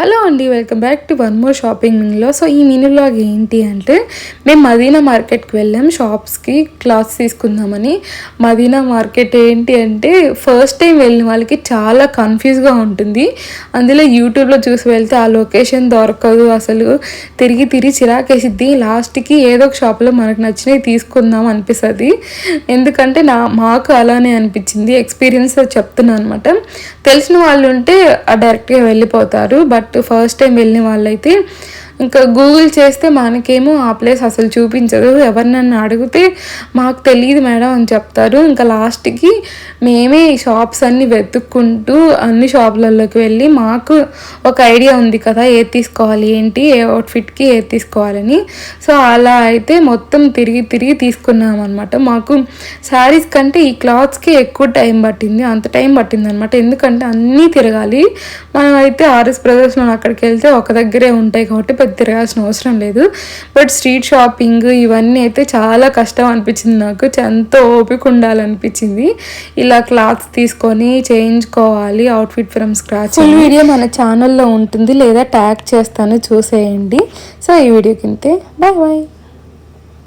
Hello అండి, welcome back to one more shopping మినీలో. So ఈ మినీ వ్లాగ్ ఏంటి అంటే, మేము మదీనా మార్కెట్కి వెళ్ళాం షాప్స్కి క్లాత్స్ తీసుకుందామని. మదీనా మార్కెట్ ఏంటి అంటే, ఫస్ట్ టైం వెళ్ళిన వాళ్ళకి చాలా కన్ఫ్యూజ్గా ఉంటుంది. అందులో యూట్యూబ్లో చూసి వెళ్తే ఆ లొకేషన్ దొరకదు, అసలు తిరిగి చిరాకేసిద్ది. లాస్ట్కి ఏదో ఒక షాప్లో మనకు నచ్చినవి తీసుకుందాం అనిపిస్తుంది. ఎందుకంటే మాకు అలానే అనిపించింది, ఎక్స్పీరియన్స్ చెప్తున్నాను అనమాట. తెలిసిన వాళ్ళు ఉంటే డైరెక్ట్గా వెళ్ళిపోతారు, బట్ ఫస్ట్ టైం వెళ్ళిన వాళ్ళైతే ఇంకా గూగుల్ చేస్తే మనకేమో ఆ ప్లేస్ అసలు చూపించదు. ఎవరినన్నా అడిగితే మాకు తెలియదు మేడం అని చెప్తారు. ఇంకా లాస్ట్కి మేమే షాప్స్ అన్నీ వెతుక్కుంటూ అన్ని షాపులలోకి వెళ్ళి, మాకు ఒక ఐడియా ఉంది కదా ఏది తీసుకోవాలి ఏంటి, ఏ అవుట్ఫిట్కి ఏది తీసుకోవాలని. సో అలా అయితే మొత్తం తిరిగి తీసుకున్నాం అనమాట. మాకు శారీస్ కంటే ఈ క్లాత్స్కి ఎక్కువ టైం పట్టింది, అంత టైం పట్టింది అనమాట. ఎందుకంటే అన్నీ తిరగాలి. మనం అయితే ఆర్ఎస్ బ్రదర్స్లో అక్కడికి వెళ్తే ఒక దగ్గరే ఉంటాయి కాబట్టి తిరగాల్సిన అవసరం లేదు. బట్ స్ట్రీట్ షాపింగ్ ఇవన్నీ అయితే చాలా కష్టం అనిపించింది నాకు. ఎంతో ఓపిక ఉండాలనిపించింది. ఇలా క్లాత్స్ తీసుకొని చేయించుకోవాలి outfit from scratch. Full video మన ఛానల్లో ఉంటుంది, లేదా ట్యాగ్ చేస్తాను చూసేయండి. సో ఈ వీడియోకి ఇంతే, బాయ్.